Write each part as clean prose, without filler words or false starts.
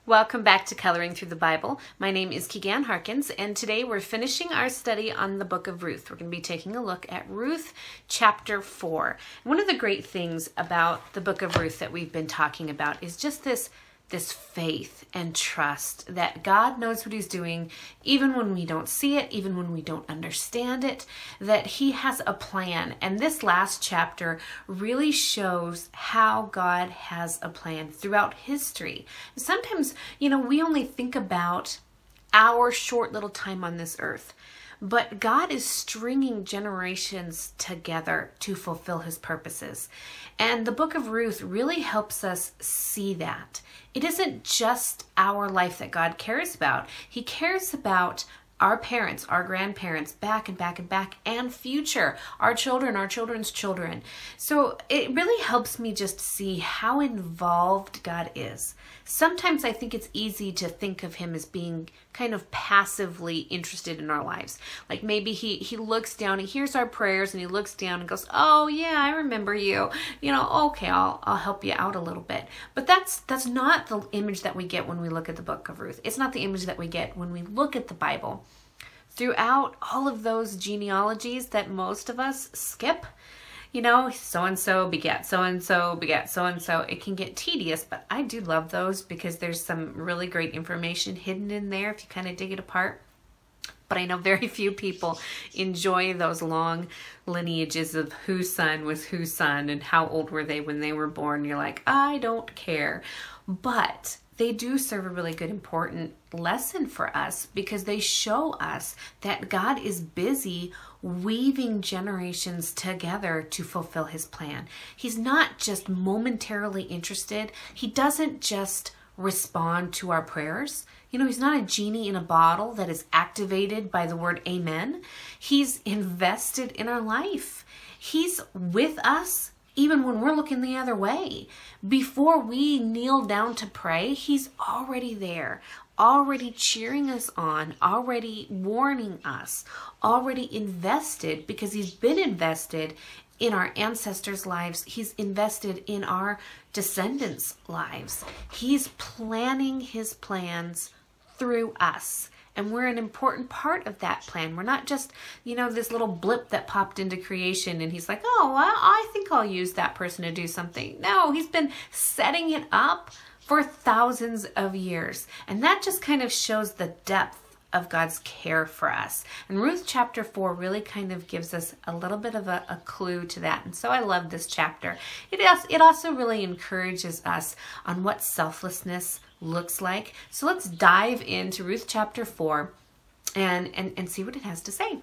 Welcome back to Coloring Through the Bible. My name is Keegan Harkins, and today we're finishing our study on the book of Ruth. We're going to be taking a look at Ruth Chapter 4. One of the great things about the book of Ruth that we've been talking about is just this faith and trust that God knows what he's doing, even when we don't see it, even when we don't understand it, that he has a plan. And this last chapter really shows how God has a plan throughout history. Sometimes, we only think about our short little time on this earth, but God is stringing generations together to fulfill his purposes. And the book of Ruth really helps us see that. It isn't just our life that God cares about. He cares about our parents, our grandparents, back and back and back, and future, our children, our children's children. So it really helps me just see how involved God is. Sometimes I think it's easy to think of him as being kind of passively interested in our lives. Like maybe he looks down, he hears our prayers, and he looks down and goes, "Oh yeah, I remember you. Okay, I'll help you out a little bit." But that's not the image that we get when we look at the book of Ruth. It's not the image that we get when we look at the Bible. Throughout all of those genealogies that most of us skip, so-and-so begat so-and-so begat so-and-so. It can get tedious, but I do love those because there's some really great information hidden in there if you kind of dig it apart. But I know very few people enjoy those long lineages of whose son was whose son and how old were they when they were born. You're like, I don't care. But they do serve a really good, important lesson for us because they show us that God is busy weaving generations together to fulfill his plan. He's not just momentarily interested. He doesn't just respond to our prayers. He's not a genie in a bottle that is activated by the word amen. He's invested in our life. He's with us even when we're looking the other way. Before we kneel down to pray, he's already there, already cheering us on, already warning us, already invested, because he's been invested in our ancestors' lives. He's invested in our descendants' lives. He's planning his plans through us. And we're an important part of that plan. We're not just, this little blip that popped into creation and he's like, oh, well, I think I'll use that person to do something. No, he's been setting it up for thousands of years. And that just kind of shows the depth of God's care for us. And Ruth chapter 4 really kind of gives us a little bit of a clue to that. And so I love this chapter. It also really encourages us on what selflessness looks like. So let's dive into Ruth chapter 4 and see what it has to say.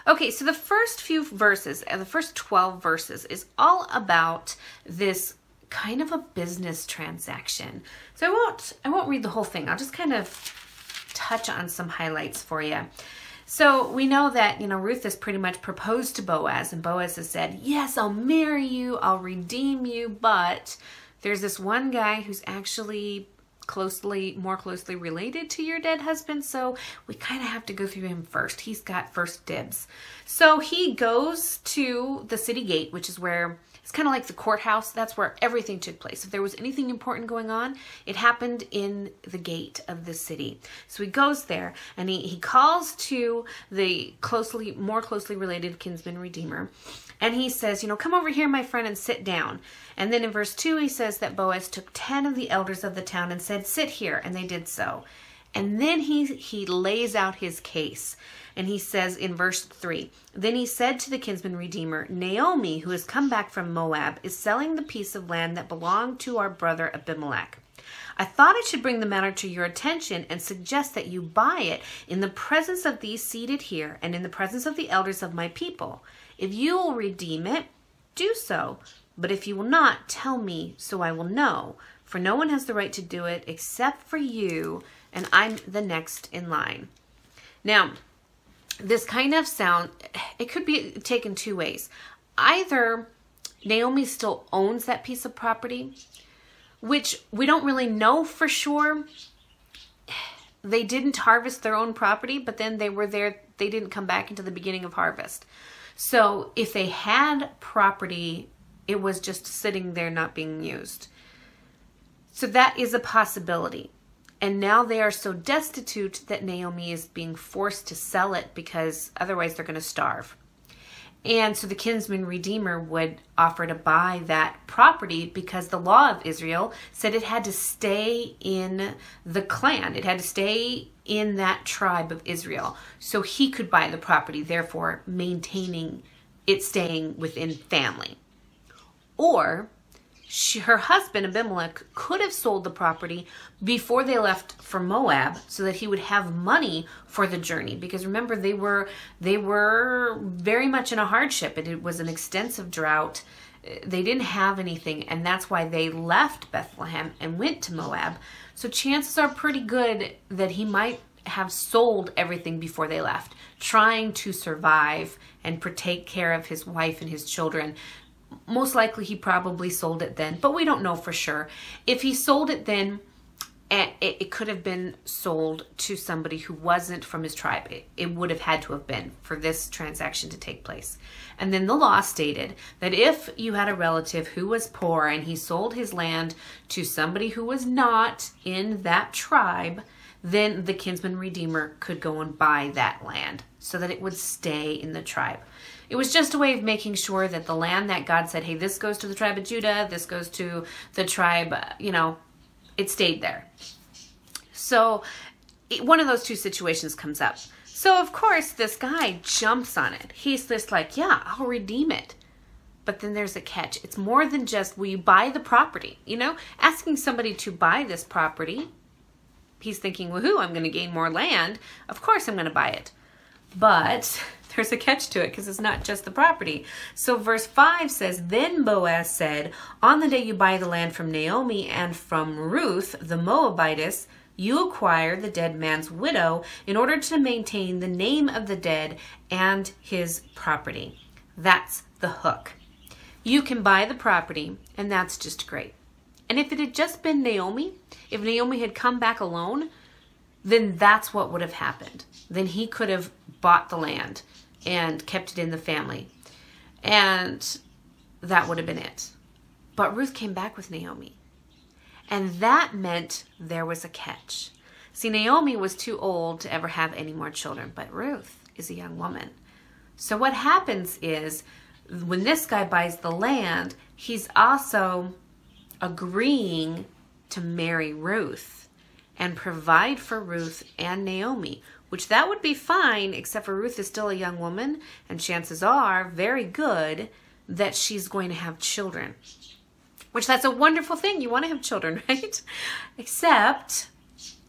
Okay, so the first few verses, the first 12 verses, is all about this kind of a business transaction. So I won't read the whole thing. I'll just kind of touch on some highlights for you. So we know that, Ruth has pretty much proposed to Boaz, and Boaz has said, yes, I'll marry you, I'll redeem you, but there's this one guy who's actually more closely related to your dead husband, so we kind of have to go through him first. He's got first dibs. So he goes to the city gate, which is where it's kind of like the courthouse. That's where everything took place. If there was anything important going on, it happened in the gate of the city. So he goes there and he calls to the more closely related kinsman redeemer. And he says, come over here, my friend, and sit down. And then in verse 2, he says that Boaz took 10 of the elders of the town and said, sit here. And they did so. And then he lays out his case. And he says in verse 3, then he said to the kinsman redeemer, Naomi, who has come back from Moab, is selling the piece of land that belonged to our brother Abimelech. I thought I should bring the matter to your attention and suggest that you buy it in the presence of these seated here and in the presence of the elders of my people. If you will redeem it, do so. But if you will not, tell me, so I will know. For no one has the right to do it except for you, and I'm the next in line. Now, this kind of it could be taken two ways. Either Naomi still owns that piece of property, which we don't really know for sure. They didn't harvest their own property, but then they were there. They didn't come back into the beginning of harvest. So if they had property, it was just sitting there not being used. So that is a possibility. And now they are so destitute that Naomi is being forced to sell it because otherwise they're going to starve. And so the kinsman redeemer would offer to buy that property because the law of Israel said it had to stay in the clan. It had to stay in that tribe of Israel. So he could buy the property, therefore maintaining it staying within family. Or her husband Abimelech could have sold the property before they left for Moab so that he would have money for the journey. Because remember, they were very much in a hardship. It was an extensive drought. They didn't have anything, and that's why they left Bethlehem and went to Moab. So chances are pretty good that he might have sold everything before they left, trying to survive and take care of his wife and his children. Most likely he probably sold it then, but we don't know for sure. If he sold it then, it could have been sold to somebody who wasn't from his tribe. It would have had to have been for this transaction to take place. And then the law stated that if you had a relative who was poor and he sold his land to somebody who was not in that tribe, then the kinsman redeemer could go and buy that land so that it would stay in the tribe. It was just a way of making sure that the land that God said, hey, this goes to the tribe of Judah, this goes to the tribe, it stayed there. So one of those two situations comes up. So of course this guy jumps on it. He's just like, yeah, I'll redeem it. But then there's a catch. It's more than just, will you buy the property? Asking somebody to buy this property, he's thinking, woohoo, I'm going to gain more land. Of course I'm going to buy it. But there's a catch to it because it's not just the property. So verse 5 says, then Boaz said, on the day you buy the land from Naomi and from Ruth, the Moabitess, you acquire the dead man's widow in order to maintain the name of the dead and his property. That's the hook. You can buy the property, and that's just great. And if it had just been Naomi, if Naomi had come back alone, then that's what would have happened. Then he could have bought the land and kept it in the family. And that would have been it. But Ruth came back with Naomi. And that meant there was a catch. See, Naomi was too old to ever have any more children, but Ruth is a young woman. So what happens is, when this guy buys the land, he's also agreeing to marry Ruth and provide for Ruth and Naomi, which that would be fine, except for Ruth is still a young woman, and chances are very good that she's going to have children. Which that's a wonderful thing. You want to have children, right? Except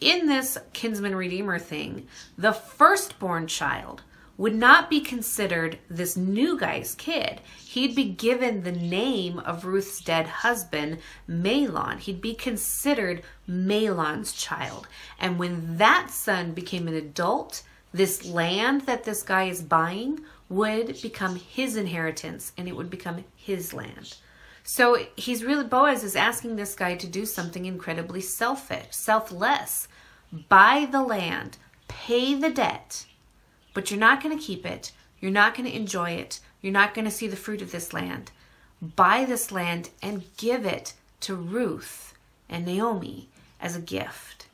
in this kinsman redeemer thing, the firstborn child would not be considered this new guy's kid. He'd be given the name of Ruth's dead husband, Mahlon. He'd be considered Mahlon's child. And when that son became an adult, this land that this guy is buying would become his inheritance, and it would become his land. So Boaz is asking this guy to do something incredibly selfless. Buy the land, pay the debt, but you're not going to keep it. You're not going to enjoy it. You're not going to see the fruit of this land. Buy this land and give it to Ruth and Naomi as a gift.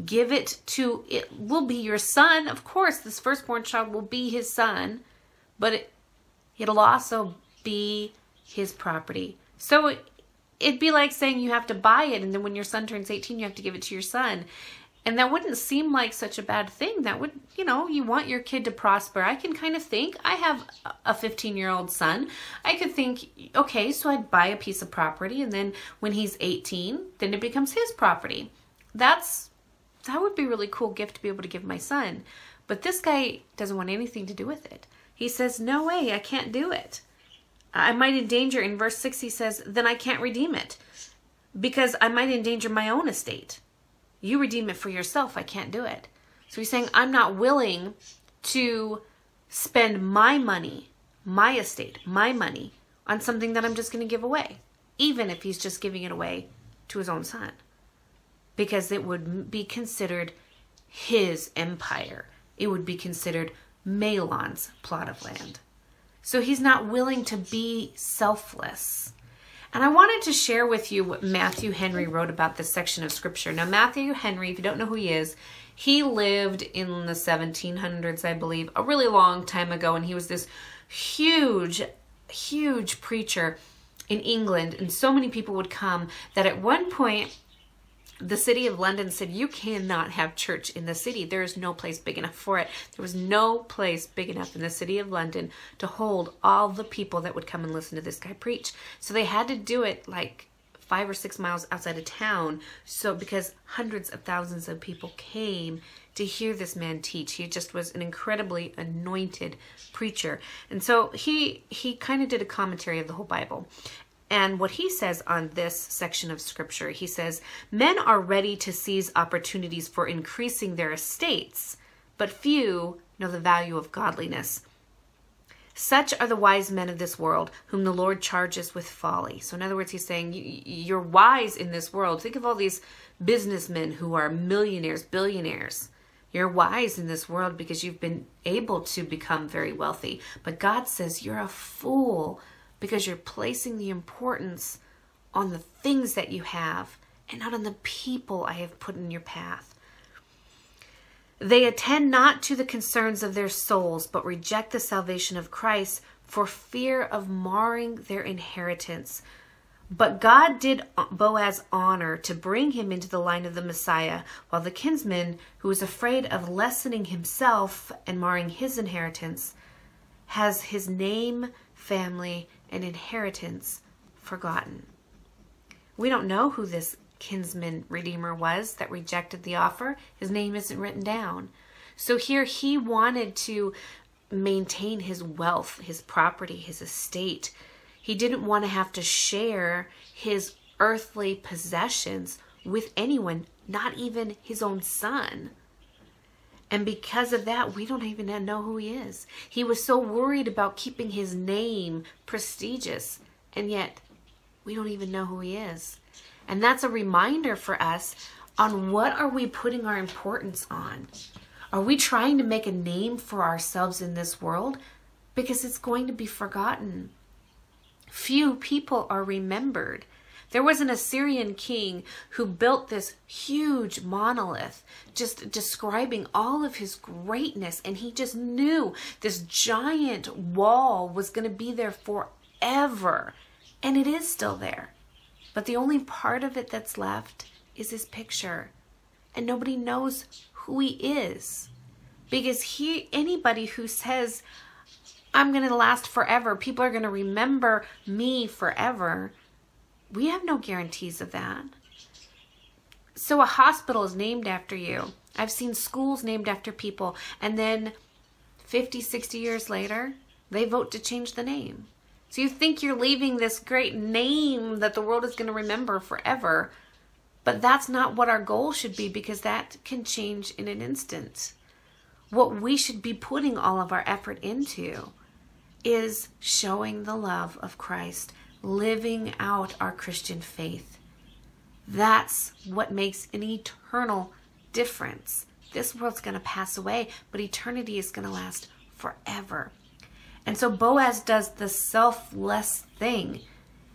Give it will be your son. Of course, this firstborn child will be his son, but it'll also be his property. So it'd be like saying you have to buy it, and then when your son turns 18, you have to give it to your son. And that wouldn't seem like such a bad thing. That would, you want your kid to prosper. I can kind of think, I have a 15-year-old son. I could think, okay, so I'd buy a piece of property, and then when he's 18, then it becomes his property. That would be a really cool gift to be able to give my son. But this guy doesn't want anything to do with it. He says, no way, I can't do it. I might endanger, in verse 6 he says, then I can't redeem it because I might endanger my own estate. You redeem it for yourself. I can't do it. So he's saying, I'm not willing to spend my money, my estate, my money on something that I'm just going to give away, even if he's just giving it away to his own son, because it would be considered his empire. It would be considered Mahlon's plot of land. So he's not willing to be selfless. And I wanted to share with you what Matthew Henry wrote about this section of scripture. Now, Matthew Henry, if you don't know who he is, he lived in the 1700s, I believe, a really long time ago. And he was this huge, huge preacher in England. And so many people would come that at one point, the city of London said, you cannot have church in the city. There is no place big enough for it. There was no place big enough in the city of London to hold all the people that would come and listen to this guy preach. So they had to do it like 5 or 6 miles outside of town. So because hundreds of thousands of people came to hear this man teach. He just was an incredibly anointed preacher. And so he kind of did a commentary of the whole Bible. And what he says on this section of scripture, he says, men are ready to seize opportunities for increasing their estates, but few know the value of godliness. Such are the wise men of this world, whom the Lord charges with folly. So in other words, he's saying, you're wise in this world. Think of all these businessmen who are millionaires, billionaires. You're wise in this world because you've been able to become very wealthy. But God says you're a fool, because you're placing the importance on the things that you have and not on the people I have put in your path. They attend not to the concerns of their souls, but reject the salvation of Christ for fear of marring their inheritance. But God did Boaz honor to bring him into the line of the Messiah, while the kinsman, who was afraid of lessening himself and marring his inheritance, has his name, family, and inheritance forgotten. We don't know who this kinsman redeemer was that rejected the offer. His name isn't written down. So here he wanted to maintain his wealth, his property, his estate. He didn't want to have to share his earthly possessions with anyone, not even his own son. And because of that, we don't even know who he is. He was so worried about keeping his name prestigious, and yet we don't even know who he is. And that's a reminder for us on what are we putting our importance on. Are we trying to make a name for ourselves in this world? Because it's going to be forgotten. Few people are remembered. There was an Assyrian king who built this huge monolith, just describing all of his greatness. And he just knew this giant wall was going to be there forever. And it is still there. But the only part of it that's left is his picture. And nobody knows who he is. Because anybody who says, I'm going to last forever, people are going to remember me forever, we have no guarantees of that. So a hospital is named after you. I've seen schools named after people. And then 50, 60 years later, they vote to change the name. So you think you're leaving this great name that the world is going to remember forever. But that's not what our goal should be, because that can change in an instant. What we should be putting all of our effort into is showing the love of Christ, living out our Christian faith. That's what makes an eternal difference. This world's going to pass away, but eternity is going to last forever. And so Boaz does the selfless thing.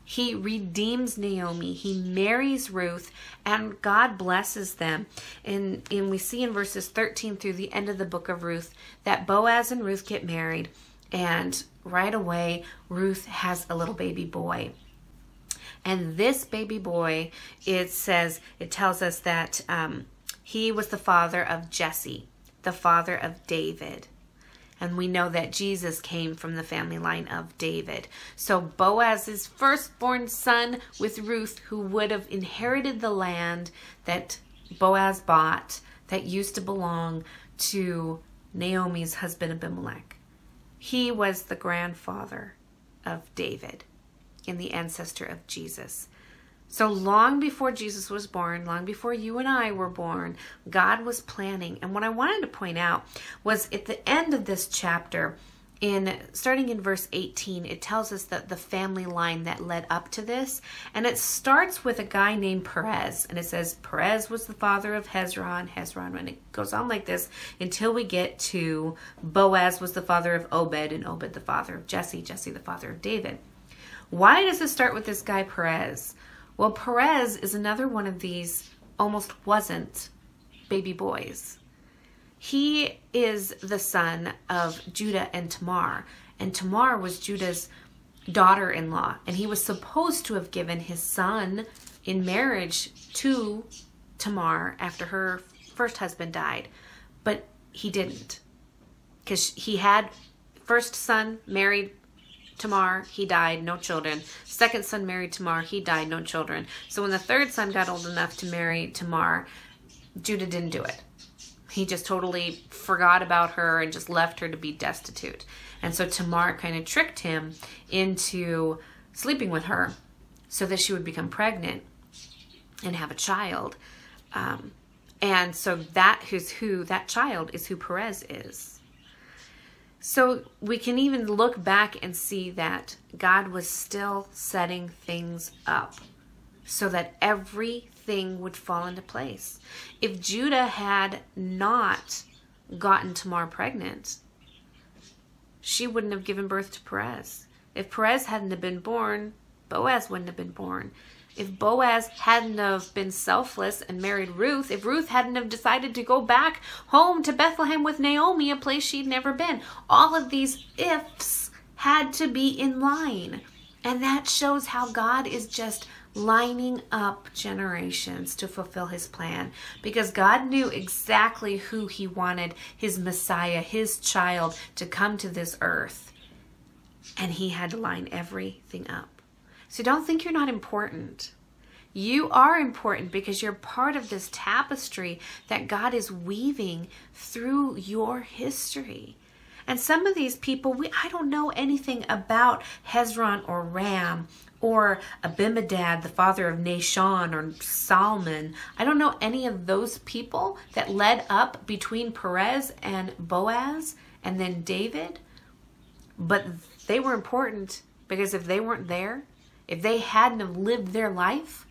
He redeems Naomi. He marries Ruth, and God blesses them. And we see in verses 13 through the end of the book of Ruth that Boaz and Ruth get married, and right away, Ruth has a little baby boy. And this baby boy, it tells us that he was the father of Jesse, the father of David. And we know that Jesus came from the family line of David. So Boaz's firstborn son with Ruth, who would have inherited the land that Boaz bought, that used to belong to Naomi's husband Abimelech. He was the grandfather of David and the ancestor of Jesus. So long before Jesus was born, long before you and I were born, God was planning. And what I wanted to point out was at the end of this chapter, starting in verse 18, it tells us that the family line that led up to this. And it starts with a guy named Perez. And it says Perez was the father of Hezron, and it goes on like this until we get to Boaz was the father of Obed, and Obed the father of Jesse, Jesse the father of David. Why does it start with this guy Perez? Well, Perez is another one of these almost wasn't baby boys. He is the son of Judah and Tamar. And Tamar was Judah's daughter-in-law. And he was supposed to have given his son in marriage to Tamar after her first husband died. But he didn't. Because he had first son married Tamar, he died, no children. Second son married Tamar, he died, no children. So when the third son got old enough to marry Tamar, Judah didn't do it. He just totally forgot about her and just left her to be destitute. And so Tamar kind of tricked him into sleeping with her so that she would become pregnant and have a child. And so that child is who Perez is. So we can even look back and see that God was still setting things up so that everything would fall into place. If Judah had not gotten Tamar pregnant, she wouldn't have given birth to Perez. If Perez hadn't have been born, Boaz wouldn't have been born. If Boaz hadn't have been selfless and married Ruth, if Ruth hadn't have decided to go back home to Bethlehem with Naomi, a place she'd never been, all of these ifs had to be in line. And that shows how God is just lining up generations to fulfill his plan, because God knew exactly who he wanted his Messiah, his child, to come to this earth. And he had to line everything up. So don't think you're not important. You are important because you're part of this tapestry that God is weaving through your history. And some of these people, I don't know anything about Hezron or Ram or Abimadad, the father of Nahshon, or Salmon. I don't know any of those people that led up between Perez and Boaz and then David. But they were important, because if they weren't there, if they hadn't have lived their life,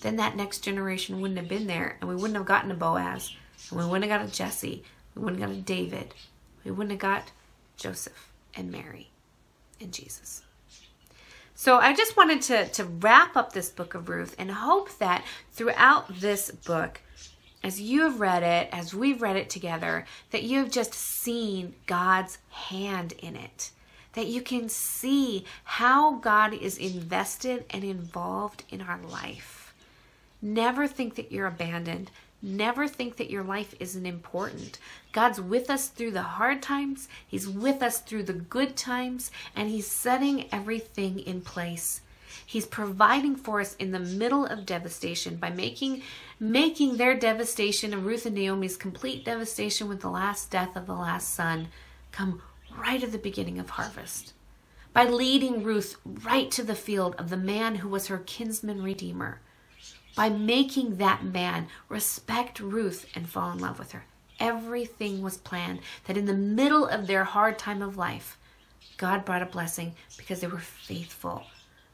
then that next generation wouldn't have been there, and we wouldn't have gotten a Boaz, and we wouldn't have got a Jesse, we wouldn't have got a David, we wouldn't have got Joseph and Mary and Jesus. So I just wanted to wrap up this book of Ruth and hope that throughout this book, as you have read it, as we've read it together, that you have just seen God's hand in it. That you can see how God is invested and involved in our life. Never think that you're abandoned. Never think that your life isn't important. God's with us through the hard times. He's with us through the good times. And he's setting everything in place. He's providing for us in the middle of devastation by making their devastation and Ruth and Naomi's complete devastation with the last death of the last son come right at the beginning of harvest, by leading Ruth right to the field of the man who was her kinsman redeemer, by making that man respect Ruth and fall in love with her. Everything was planned, that in the middle of their hard time of life, God brought a blessing because they were faithful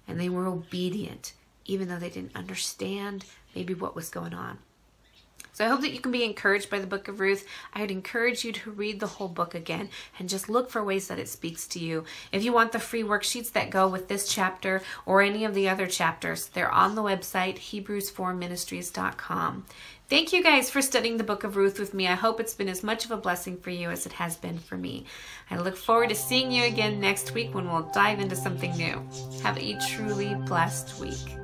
and they were obedient, even though they didn't understand maybe what was going on. So I hope that you can be encouraged by the book of Ruth. I would encourage you to read the whole book again and just look for ways that it speaks to you. If you want the free worksheets that go with this chapter or any of the other chapters, they're on the website, Hebrews4ministries.com. Thank you guys for studying the book of Ruth with me. I hope it's been as much of a blessing for you as it has been for me. I look forward to seeing you again next week when we'll dive into something new. Have a truly blessed week.